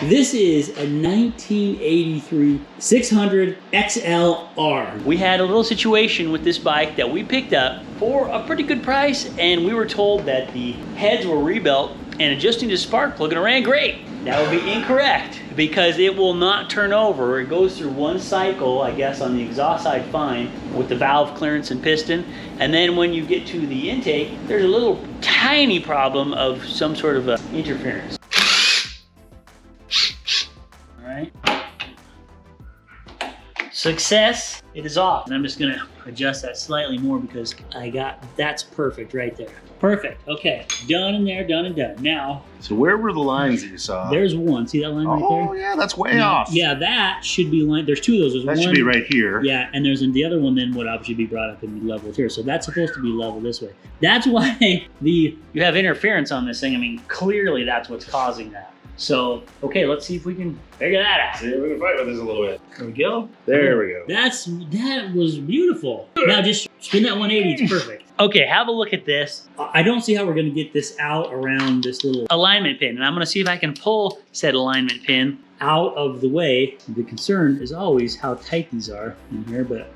This is a 1983 600 XLR. We had a little situation with this bike that we picked up for a pretty good price, and we were told that the heads were rebuilt and adjusting the spark plug and it ran great. That would be incorrect because it will not turn over. It goes through one cycle, I guess, on the exhaust side fine with the valve clearance and piston. And then when you get to the intake, there's a little tiny problem of some sort of interference. All right. Success, it is off. And I'm just gonna adjust that slightly more because that's perfect right there. Perfect, okay, done and there, done and done. Now. So where were the lines that you saw? There's one, see that line right there? Oh yeah, that's way off. Yeah, that should be line, there's two of those. There's that one, should be right here. Yeah, and there's the other one then would obviously be brought up and be leveled here. So that's supposed to be leveled this way. That's why you have interference on this thing. I mean, clearly that's what's causing that. So, okay, let's see if we can figure that out. See if we can fight with this a little bit. There we go. There we go. That was beautiful. Now just spin that 180, it's perfect. Okay, have a look at this. I don't see how we're gonna get this out around this little alignment pin, and I'm gonna see if I can pull said alignment pin out of the way. The concern is always how tight these are in here, but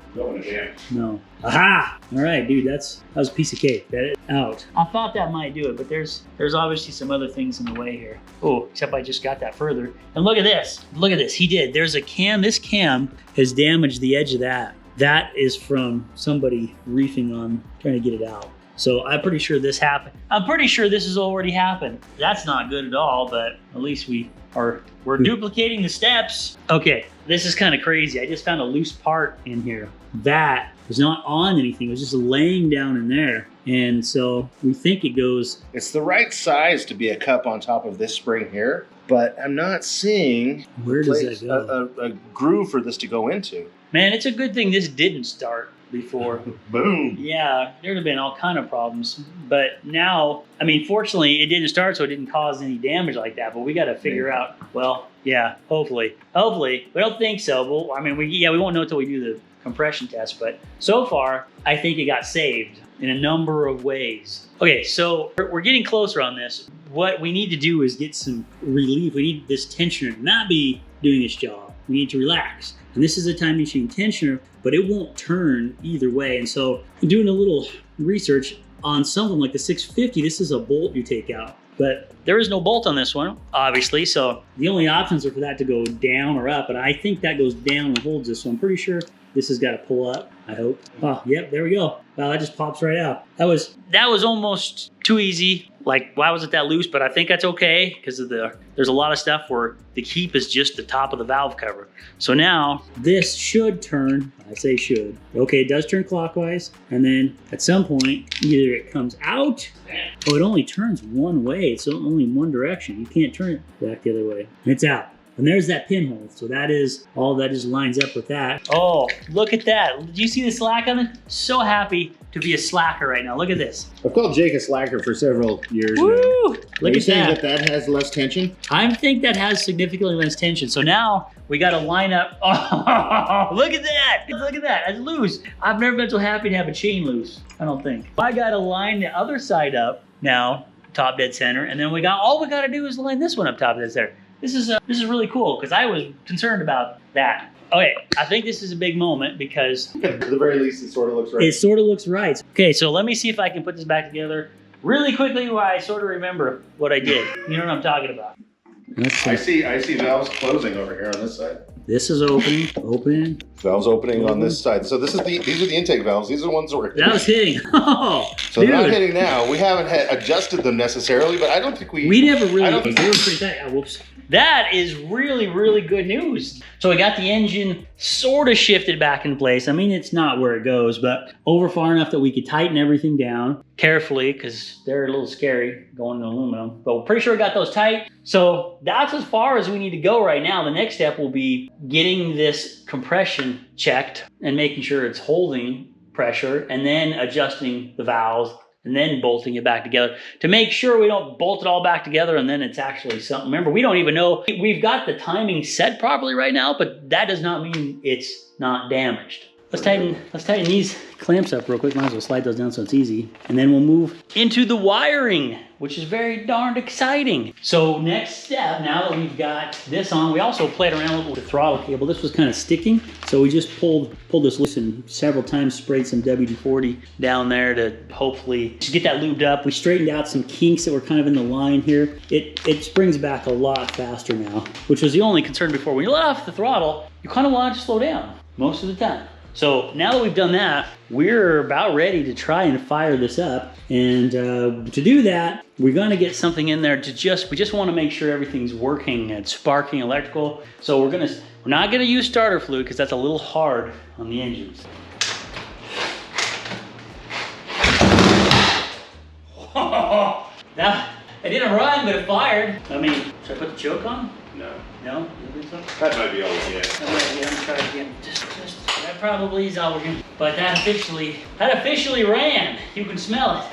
no. Aha! All right, dude, that was a piece of cake. That is out. I thought that might do it, but there's obviously some other things in the way here. Oh, except I just got that further. And look at this. Look at this. He did. There's a cam. This cam has damaged the edge of that. That is from somebody reefing on trying to get it out. So I'm pretty sure this happened. I'm pretty sure this has already happened. That's not good at all, but at least we're duplicating the steps. Okay, this is kind of crazy. I just found a loose part in here. That was not on anything. It was just laying down in there. And so we think it goes. It's the right size to be a cup on top of this spring here, but I'm not seeing where does that go? A groove for this to go into. Man, it's a good thing this didn't start before. Boom. Yeah, there'd have been all kind of problems. But now, I mean, fortunately, it didn't start, so it didn't cause any damage like that. But we got to figure out, well, yeah, hopefully. Hopefully. We don't think so. Well, I mean, we won't know until we do the compression test. But so far, I think it got saved in a number of ways. Okay, so we're getting closer on this. What we need to do is get some relief. We need this tensioner to not be doing its job. We need to relax. And this is a time machine tensioner, but it won't turn either way. And so I'm doing a little research on something like the 650. This is a bolt you take out, but there is no bolt on this one, obviously. So the only options are for that to go down or up, and I think that goes down and holds this. So I'm pretty sure this has got to pull up, I hope. Oh, yep, there we go. Wow, that just pops right out. That was almost too easy. Like, why was it that loose? But I think that's okay because there's a lot of stuff where the keep is just the top of the valve cover. So now this should turn, I say should. Okay, it does turn clockwise. And then at some point, either it comes out. Oh, it only turns one way. It's only in one direction. You can't turn it back the other way. And it's out. And there's that pinhole. So that is, all that just lines up with that. Oh, look at that. Did you see the slack on it? So happy to be a slacker right now. Look at this. I've called Jake a slacker for several years now. Woo! Look at that. That has less tension? I think that has significantly less tension. So now we got to line up. Oh, look at that. Look at that. It's loose. I've never been so happy to have a chain loose, I don't think. I got to line the other side up now, top dead center. And then all we got to do is line this one up top dead center. This is really cool because I was concerned about that. Okay, I think this is a big moment because at the very least, it sort of looks right. It sort of looks right. Okay, so let me see if I can put this back together really quickly while I sort of remember what I did. You know what I'm talking about. I see valves closing over here on this side. This is open. Valves opening on this side. So these are the intake valves. These are the ones that we're hitting. That was hitting. Oh, so they're not hitting now. We haven't adjusted them necessarily, but I don't think we never really. They were pretty tight. Oh, whoops. That is really, really good news. So I got the engine sort of shifted back in place. I mean, it's not where it goes, but over far enough that we could tighten everything down carefully because they're a little scary going to aluminum. But we're pretty sure we got those tight. So that's as far as we need to go right now. The next step will be getting this compression checked and making sure it's holding pressure and then adjusting the valves and then bolting it back together to make sure we don't bolt it all back together and then it's actually something. Remember, we don't even know. We've got the timing set properly right now, but that does not mean it's not damaged. let's tighten these clamps up real quick. Might as well slide those down so it's easy. And then we'll move into the wiring, which is very darned exciting. So next step, now that we've got this on, we also played around a little with the throttle cable. This was kind of sticking. So we just pulled this loose and several times sprayed some WD-40 down there to hopefully just get that lubed up. We straightened out some kinks that were kind of in the line here. It springs back a lot faster now, which was the only concern before. When you let off the throttle, you kind of want it to slow down most of the time. So now that we've done that, we're about ready to try and fire this up. And to do that, we're gonna get something in there we just wanna make sure everything's working and sparking electrical. So we're not gonna use starter fluid because that's a little hard on the engines. That, it didn't run, but it fired. I mean, should I put the choke on? No. No? You think so? That might be all we get. I'm gonna try it again. That probably is all we're gonna. But that officially ran. You can smell it.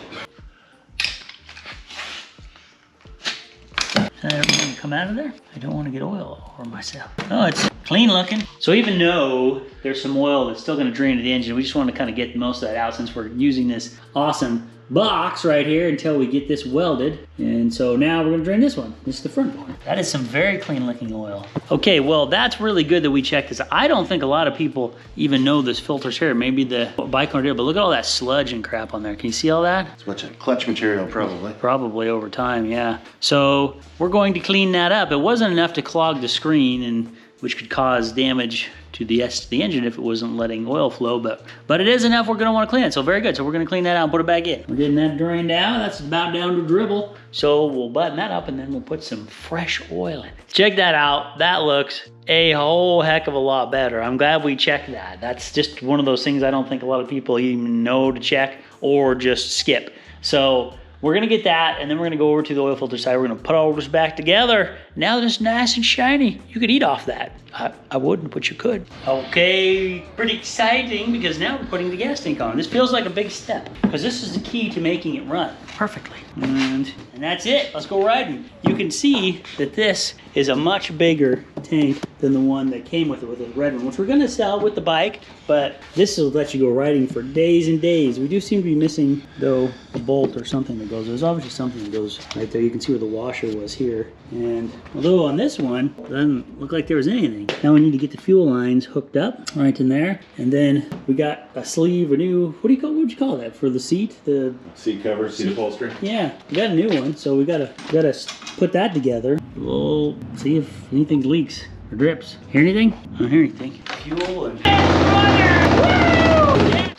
Is that everything come out of there? I don't want to get oil all over myself. Oh, it's clean looking. So even though there's some oil that's still gonna drain to the engine, we just want to kind of get most of that out since we're using this awesome box right here until we get this welded. And so now we're gonna drain this one. This is the front one. That is some very clean looking oil. Okay, well that's really good that we checked this. I don't think a lot of people even know this filter's here. Maybe the bike owner did, but look at all that sludge and crap on there. Can you see all that? It's much clutch material, probably. Probably over time, yeah. So we're going to clean that up. It wasn't enough to clog the screen, and which could cause damage to the engine if it wasn't letting oil flow, but it is enough. We're gonna wanna clean it, so very good. So we're gonna clean that out and put it back in. We're getting that drained out. That's about down to dribble. So we'll button that up and then we'll put some fresh oil in it. Check that out. That looks a whole heck of a lot better. I'm glad we checked that. That's just one of those things I don't think a lot of people even know to check or just skip. So we're gonna get that, and then we're gonna go over to the oil filter side. We're gonna put all this back together. Now that it's nice and shiny, you could eat off that. I wouldn't, but you could. Okay, pretty exciting because now we're putting the gas tank on. This feels like a big step because this is the key to making it run perfectly. And that's it, let's go riding. You can see that this is a much bigger tank than the one that came with the red one, which we're gonna sell with the bike, but this will let you go riding for days and days. We do seem to be missing, though, a bolt or something that goes. There's obviously something that goes right there. You can see where the washer was here. And although on this one, it doesn't look like there was anything. Now we need to get the fuel lines hooked up right in there. And then we got a sleeve, what'd you call that for the seat? The seat cover, seat upholstery. Yeah, we got a new one, so we gotta put that together. We'll see if anything leaks or drips. Hear anything? I don't hear anything. Fuel and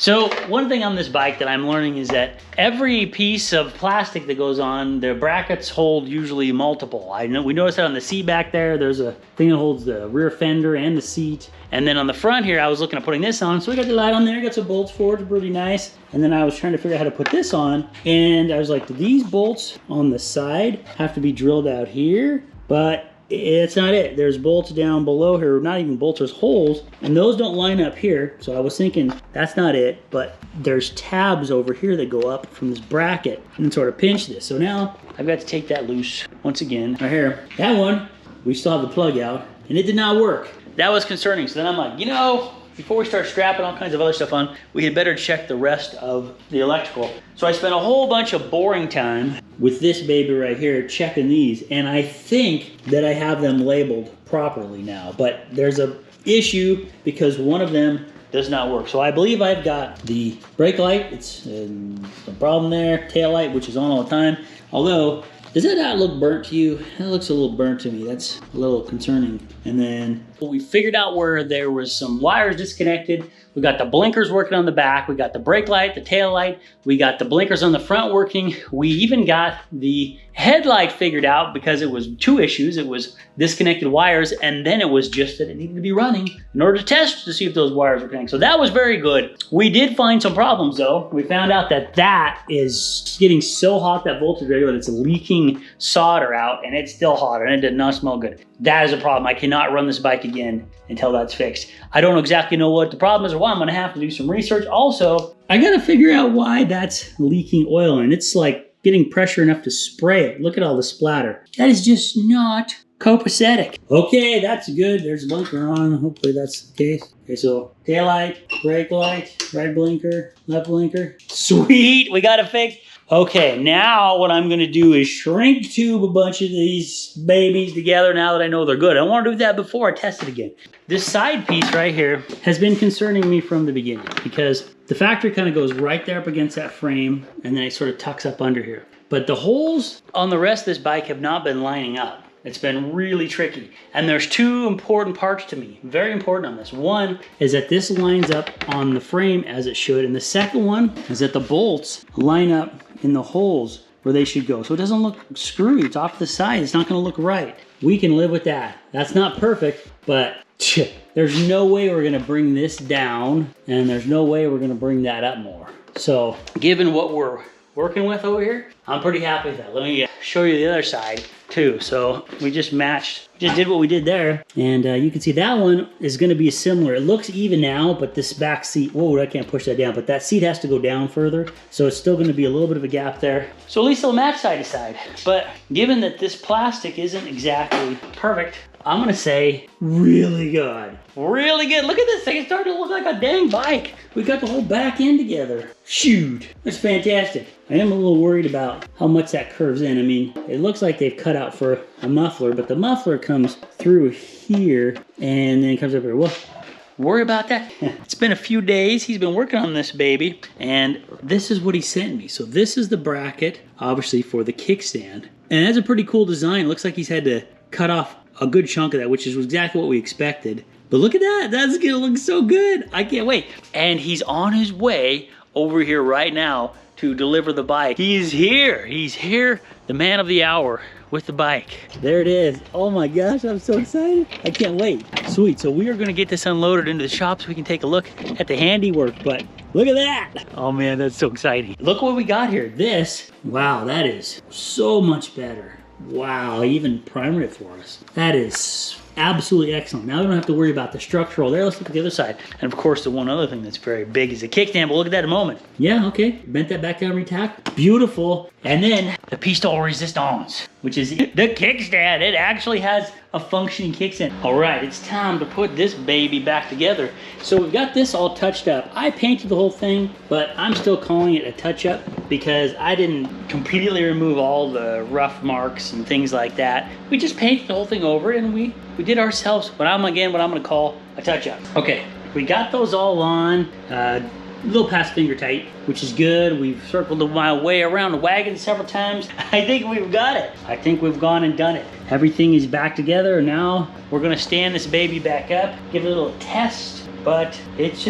so one thing on this bike that I'm learning is that every piece of plastic that goes on, the brackets hold usually multiple. We noticed that on the seat back there, there's a thing that holds the rear fender and the seat. And then on the front here, I was looking at putting this on. So we got the light on there, got some bolts for it, it's pretty nice. And then I was trying to figure out how to put this on. And I was like, do these bolts on the side have to be drilled out here? But it's not it. There's bolts down below here, not even bolts, there's holes, and those don't line up here. So I was thinking that's not it, but there's tabs over here that go up from this bracket and sort of pinch this. So now I've got to take that loose once again. Right here, that one, we still have the plug out, and it did not work. That was concerning. So then I'm like, you know, before we start strapping all kinds of other stuff on, we had better check the rest of the electrical. So I spent a whole bunch of boring time with this baby right here, checking these, and I think that I have them labeled properly now, but there's a issue because one of them does not work. So I believe I've got the brake light, it's a problem there, tail light, which is on all the time, although, does that not look burnt to you? That looks a little burnt to me. That's a little concerning. And then we figured out where there was some wires disconnected. We got the blinkers working on the back. We got the brake light, the tail light. We got the blinkers on the front working. We even got the headlight figured out because it was two issues. It was disconnected wires, and then it was just that it needed to be running in order to test to see if those wires were connected. So that was very good. We did find some problems though. We found out that that is getting so hot, that voltage regulator, that it's leaking solder out, and it's still hot, and it did not smell good. That is a problem. I cannot run this bike again until that's fixed. I don't exactly know what the problem is or why. I'm gonna have to do some research. Also, I gotta figure out why that's leaking oil, and it's like getting pressure enough to spray it. Look at all the splatter. That is just not copacetic. Okay, that's good. There's a blinker on. Hopefully that's the case. Okay, so tail light, brake light, right blinker, left blinker. Sweet, we got it fixed. Okay, now what I'm gonna do is shrink tube a bunch of these babies together now that I know they're good. I want to do that before I test it again. This side piece right here has been concerning me from the beginning because the factory kind of goes right there up against that frame and then it sort of tucks up under here. But the holes on the rest of this bike have not been lining up. It's been really tricky. And there's two important parts to me, very important on this. One is that this lines up on the frame as it should. And the second one is that the bolts line up in the holes where they should go. So it doesn't look screwy, it's off the side. It's not gonna look right. We can live with that. That's not perfect, but there's no way we're gonna bring this down and there's no way we're gonna bring that up more. So given what we're working with over here, I'm pretty happy with that. Let me show you the other side too. So we just matched, just did what we did there. And you can see that one is gonna be similar. It looks even now, but this back seat, whoa, I can't push that down, but that seat has to go down further. So it's still gonna be a little bit of a gap there. So at least it'll match side to side. But given that this plastic isn't exactly perfect, I'm gonna say really good. Really good. Look at this thing. It's starting to look like a dang bike. We got the whole back end together. Shoot. That's fantastic. I am a little worried about how much that curves in. I mean, it looks like they've cut out for a muffler, but the muffler comes through here and then comes up here. Well, worry about that. It's been a few days. He's been working on this baby, and this is what he sent me. So this is the bracket, obviously, for the kickstand. And that's a pretty cool design. It looks like he's had to cut off a good chunk of that, which is exactly what we expected. But look at that, that's gonna look so good. I can't wait. And he's on his way over here right now to deliver the bike. He's here, the man of the hour with the bike. There it is. Oh my gosh, I'm so excited. I can't wait. Sweet, so we are gonna get this unloaded into the shop so we can take a look at the handiwork, but look at that. Oh man, that's so exciting. Look what we got here. This, wow, that is so much better. Wow, he even primed it for us. That is absolutely excellent. Now we don't have to worry about the structural there. Let's look at the other side. And of course, the one other thing that's very big is the kickstand. We'll look at that in a moment. Yeah, okay. Bent that back down, retacked. Beautiful. And then the piston resistance, which is the kickstand. It actually has a functioning kickstand. All right, it's time to put this baby back together. So we've got this all touched up. I painted the whole thing, but I'm still calling it a touch-up because I didn't completely remove all the rough marks and things like that. We just painted the whole thing over and we did ourselves what I'm gonna call a touch-up. Okay, we got those all on. A little past finger tight, which is good. We've circled my way around the wagon several times. I think we've got it. I think we've gone and done it. Everything is back together. Now we're gonna stand this baby back up, give it a little test, but it's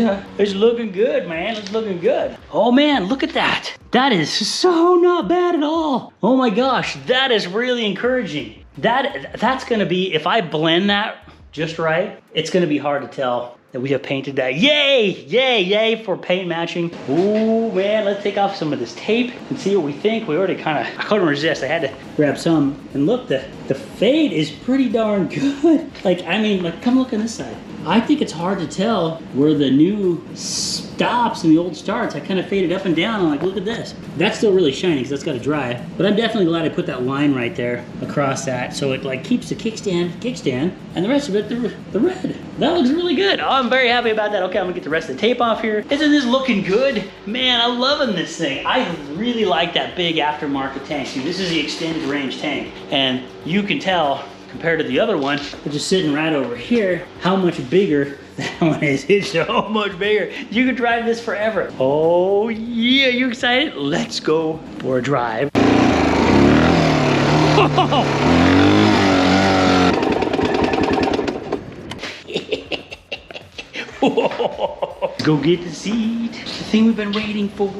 looking good, man. It's looking good. Oh man, look at that. That is so not bad at all. Oh my gosh, that is really encouraging. That's gonna be, if I blend that just right, it's gonna be hard to tell that we have painted that. Yay, yay, yay for paint matching. Ooh, man, let's take off some of this tape and see what we think. We already I couldn't resist. I had to grab some. And look, the fade is pretty darn good. Come look on this side. I think it's hard to tell where the new stops and the old starts. I kind of faded up and down. I'm like, look at this. That's still really shiny because that's got to dry. But I'm definitely glad I put that line right there across that. So it keeps the kickstand, and the rest of it, the red. That looks really good. Oh, I'm very happy about that. Okay, I'm gonna get the rest of the tape off here. Isn't this looking good? Man, I'm loving this thing. I really like that big aftermarket tank. See, this is the extended range tank. And you can tell, compared to the other one, which is sitting right over here, how much bigger that one is. It's so much bigger. You could drive this forever. Oh yeah, you excited? Let's go for a drive. Go get the seat, the thing we've been waiting for,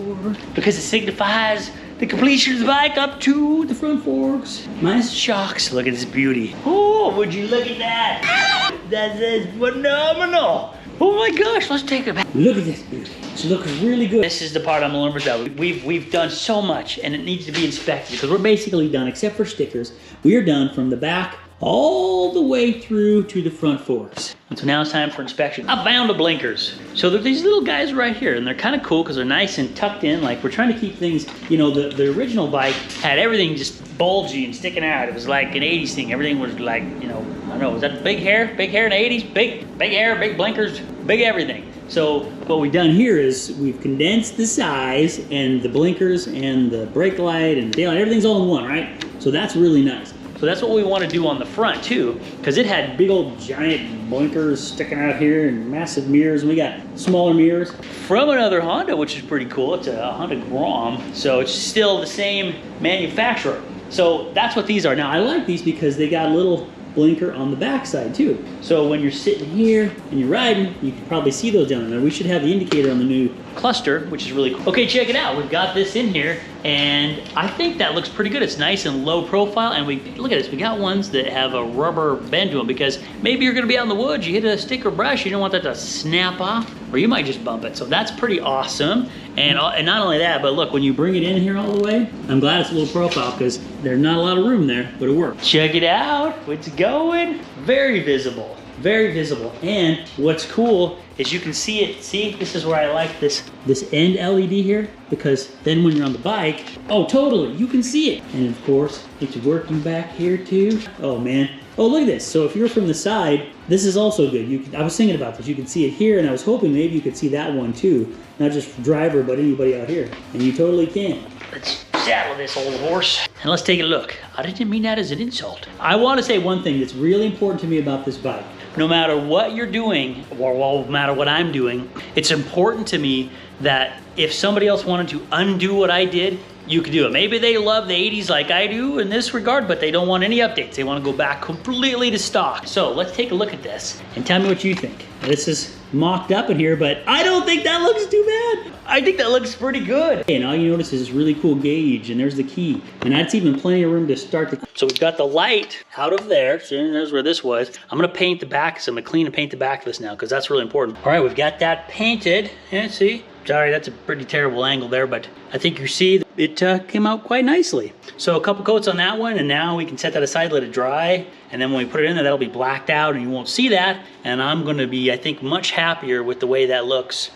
because it signifies the completion of the bike up to the front forks. Minus the shocks. Look at this beauty. Oh, would you look at that? That is phenomenal. Oh my gosh, let's take it back. Look at this beauty. It's looking really good. This is the part I'm a little bit about. We've done so much and it needs to be inspected because we're basically done, except for stickers. We are done from the back all the way through to the front forks. And so now it's time for inspection. I found the blinkers. So they're these little guys right here, and they're kind of cool because they're nice and tucked in. Like, we're trying to keep things, you know, the original bike had everything just bulgy and sticking out. It was like an 80s thing. Everything was like, you know, I don't know, was that big hair? Big hair in the 80s? Big hair, big blinkers, big everything. So what we've done here is we've condensed the size and the blinkers and the brake light and the daylight, everything's all in one, right? So that's really nice. So that's what we want to do on the front too, because it had big old giant blinkers sticking out here and massive mirrors, and we got smaller mirrors from another Honda, which is pretty cool. It's a Honda Grom, so it's still the same manufacturer. So that's what these are. Now I like these because they got a little blinker on the back side too. So when you're sitting here and you're riding, you can probably see those down there. We should have the indicator on the new cluster, which is really cool. Okay, check it out. We've got this in here, and I think that looks pretty good. It's nice and low profile, and we look at this. We got ones that have a rubber bend to them because maybe you're gonna be out in the woods, you hit a stick or brush, you don't want that to snap off, or you might just bump it. So that's pretty awesome. And not only that, but look, when you bring it in here all the way, I'm glad it's a low profile because there's not a lot of room there, but it works. Check it out, it's going. Very visible, very visible. And what's cool is you can see it. See, this is where I like this end LED here, because then when you're on the bike, oh, totally, you can see it. And of course, it's working back here too. Oh man. Oh, look at this. So if you're from the side, this is also good. I was thinking about this. You can see it here, and I was hoping maybe you could see that one too. Not just driver, but anybody out here. And you totally can. Let's saddle this old horse, and let's take a look. I didn't mean that as an insult. I want to say one thing that's really important to me about this bike. No matter what you're doing, or no matter what I'm doing, it's important to me that if somebody else wanted to undo what I did, you could do it. Maybe they love the 80s like I do in this regard, but they don't want any updates. They want to go back completely to stock. So let's take a look at this and tell me what you think. This is mocked up in here, but I don't think that looks too bad. I think that looks pretty good. And all you notice is this really cool gauge, and there's the key. And that's even plenty of room to start the... So we've got the light out of there. So there's where this was. I'm gonna paint the back, so I'm gonna clean and paint the back of this now, because that's really important. All right, we've got that painted. Yeah, see? Sorry, that's a pretty terrible angle there, but I think you see it came out quite nicely. So a couple coats on that one, and now we can set that aside, let it dry, and then when we put it in there, that'll be blacked out, and you won't see that. And I'm gonna be, I think, much happier with the way that looks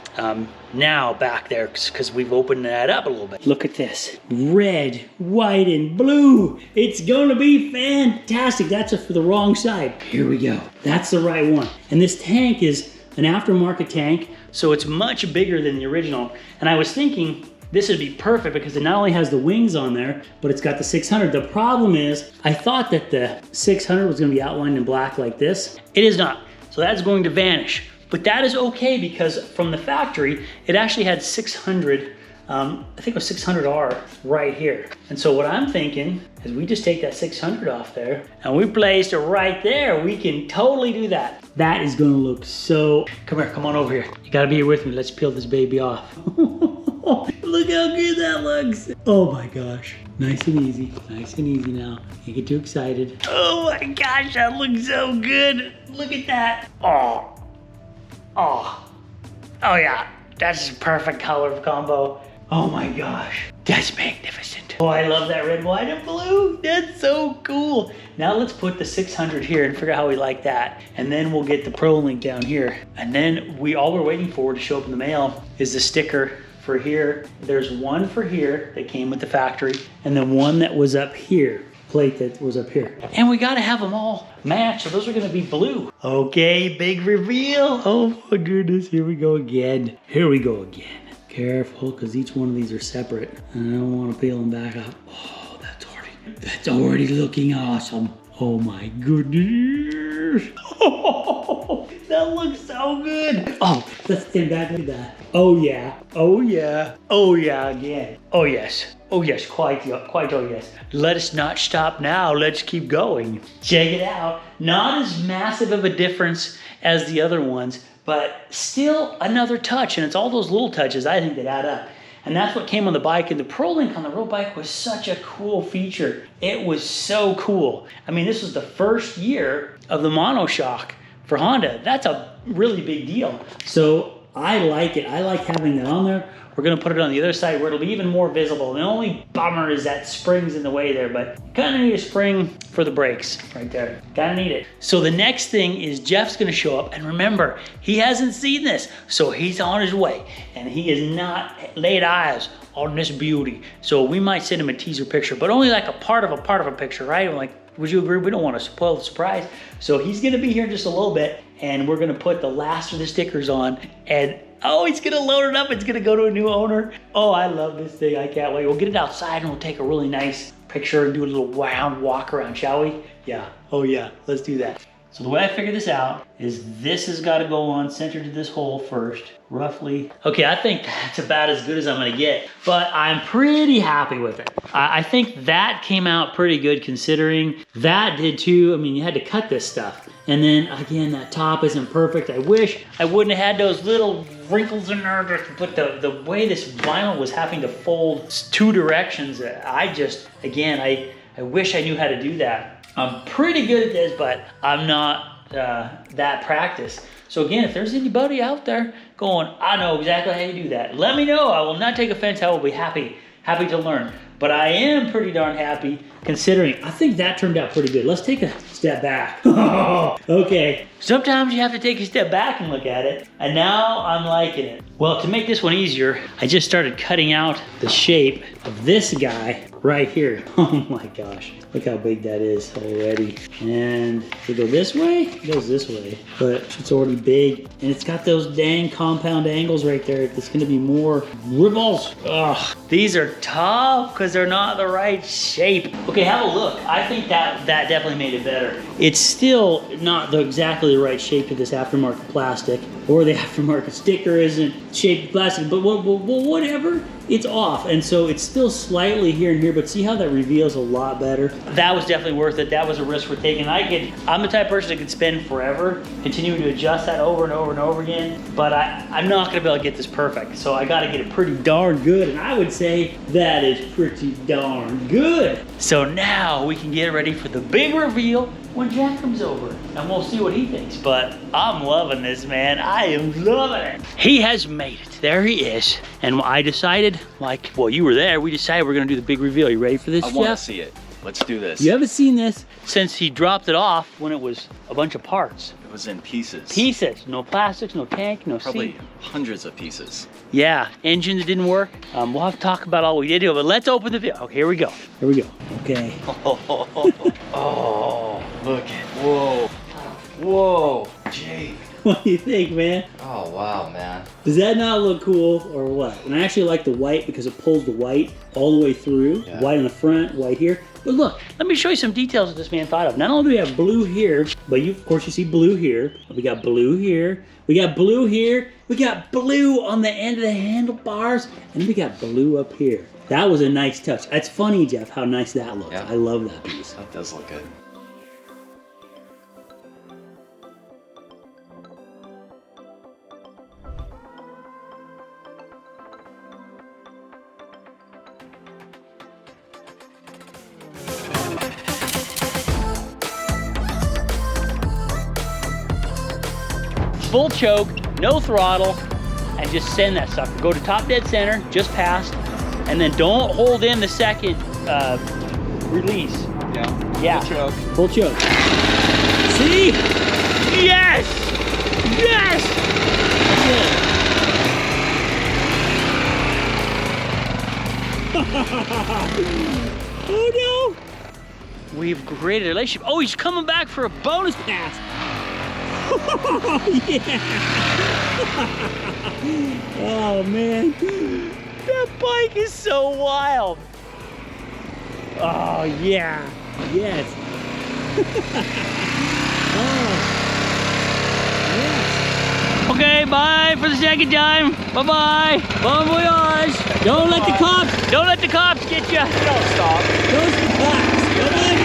now back there, because we've opened that up a little bit. Look at this, red, white, and blue. It's gonna be fantastic. That's for the wrong side. Here we go. That's the right one. And this tank is an aftermarket tank, so it's much bigger than the original. And I was thinking this would be perfect because it not only has the wings on there, but it's got the 600. The problem is, I thought that the 600 was gonna be outlined in black like this. It is not, so that's going to vanish. But that is okay because from the factory, it actually had 600, I think it was 600R right here. And so what I'm thinking is we just take that 600 off there and we placed it right there. We can totally do that. That is gonna look so, come here, come on over here. You gotta be here with me. Let's peel this baby off. Look how good that looks. Oh my gosh. Nice and easy. Nice and easy now. Can't get too excited. Oh my gosh, that looks so good. Look at that. Oh. Oh. Oh yeah. That's a perfect color combo. Oh my gosh. That's magnificent. Oh, I love that red, white, and blue. That's so cool. Now let's put the 600 here and figure out how we like that. And then we'll get the ProLink down here. And then all we're waiting for to show up in the mail is the sticker for here. There's one for here that came with the factory, and then one that was up here, plate that was up here. And we gotta have them all match, so those are gonna be blue. Okay, big reveal. Oh my goodness, here we go again. Here we go again. Careful, because each one of these are separate. And I don't want to peel them back up. Oh, that's already looking awesome. Oh my goodness. Oh, that looks so good. Oh, let's stand back and look at that. Oh yeah, oh yeah, oh yeah again. Oh yes, quite oh yes. Let us not stop now, let's keep going. Check it out. Not as massive of a difference as the other ones, but still another touch, and it's all those little touches I think that add up. And that's what came on the bike, and the ProLink on the road bike was such a cool feature. It was so cool. I mean, this was the first year of the monoshock for Honda. That's a really big deal. So I like it. I like having that on there. We're gonna put it on the other side where it'll be even more visible. The only bummer is that spring's in the way there, but you kinda need a spring for the brakes right there. Gotta need it. So the next thing is Jeff's gonna show up, and remember, he hasn't seen this, so he's on his way, and he has not laid eyes on this beauty. So we might send him a teaser picture, but only like a part of a picture, right? I'm like, would you agree? We don't want to spoil the surprise. So he's gonna be here in just a little bit, and we're gonna put the last of the stickers on, and oh, he's gonna load it up. It's gonna go to a new owner. Oh, I love this thing. I can't wait. We'll get it outside and we'll take a really nice picture and do a little round walk around, shall we? Yeah, oh yeah, let's do that. So the way I figured this out is this has got to go on centered to this hole first, roughly. Okay, I think that's about as good as I'm gonna get, but I'm pretty happy with it. I think that came out pretty good considering that did too. I mean, you had to cut this stuff. And then again, that top isn't perfect. I wish I wouldn't have had those little wrinkles in there, but the way this vinyl was having to fold 2 directions, I just, again, I wish I knew how to do that. I'm pretty good at this, but I'm not that practiced. So again, if there's anybody out there going, I know exactly how you do that, let me know. I will not take offense. I will be happy to learn. But I am pretty darn happy considering, I think that turned out pretty good. Let's take a step back. Okay, sometimes you have to take a step back and look at it, and now I'm liking it. Well, to make this one easier, I just started cutting out the shape of this guy right here. Oh my gosh, look how big that is already. And if it go this way, it goes this way, but it's already big, and it's got those dang compound angles right there. It's gonna be more ripples. Ugh, these are tough because they're not the right shape. Okay, have a look. I think that definitely made it better. It's still not exactly the right shape to this aftermarket plastic, or the aftermarket sticker isn't shaped plastic, but whatever, it's off. And so it's still slightly here and here, but see how that reveals a lot better? That was definitely worth it. That was a risk we're taking. I'm the type of person that could spend forever continuing to adjust that over and over and over again, but I'm not gonna be able to get this perfect. So I gotta get it pretty darn good, and I would say that is pretty darn good. So now we can get ready for the big reveal when Jack comes over, and we'll see what he thinks. But I'm loving this, man. I am loving it. He has made it. There he is. And I decided, like, well, you were there. We decided we're gonna do the big reveal. You ready for this, Jeff? I want to see it. Let's do this. You haven't seen this since he dropped it off when it was a bunch of parts. It was in pieces. Pieces. No plastics, no tank, no Probably seat. hundreds of pieces. Yeah, engine that didn't work. We'll have to talk about all we did do, but let's open the video. Okay, here we go. Here we go. Okay. Oh, look at, whoa. Whoa, Jake. What do you think, man? Oh, wow, man. Does that not look cool or what? And I actually like the white because it pulls the white all the way through. Yeah. White on the front, white here. But look, let me show you some details that this man thought of. Not only do we have blue here, but of course you see blue here. We got blue here. We got blue here. We got blue on the end of the handlebars. And we got blue up here. That was a nice touch. That's funny, Jeff, how nice that looks. Yeah. I love that piece. That does look good. Full choke, no throttle, and just send that sucker. Go to top dead center, just past, and then don't hold in the second release. Yeah. Full choke. Full choke. See? Yes! Yes! Oh no! We've created a relationship. Oh, he's coming back for a bonus pass. Oh, yeah. Oh, man. That bike is so wild. Oh, yeah. Yes. Oh. Yes. Okay, bye for the second time. Bye-bye. Bon voyage. Don't let the cops get you. Don't stop. Don't stop.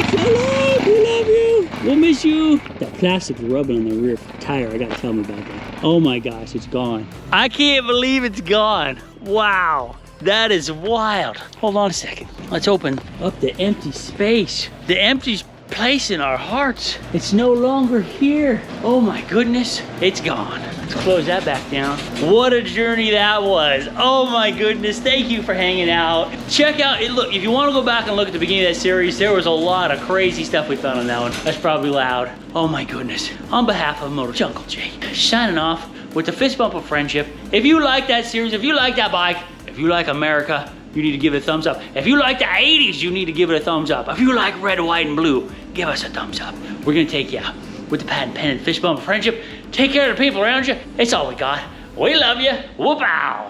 Hello, we love you. We'll miss you. That plastic's rubbing on the rear tire. I gotta tell him about that. Oh my gosh, it's gone. I can't believe it's gone. Wow, that is wild. Hold on a second. Let's open up the empty space. The empty place in our hearts. It's no longer here. Oh my goodness, it's gone. Let's close that back down. What a journey that was. Oh my goodness, thank you for hanging out. Check out, look, if you want to go back and look at the beginning of that series, there was a lot of crazy stuff we found on that one. That's probably loud. Oh my goodness. On behalf of Motor Jungle Jake, signing off with the fist bump of friendship. If you like that series, if you like that bike, if you like America, you need to give it a thumbs up. If you like the 80s, you need to give it a thumbs up. If you like red, white, and blue, give us a thumbs up. We're gonna take you out with the patent pen and fishbone of friendship. Take care of the people around you. It's all we got. We love you. Whoop-ow.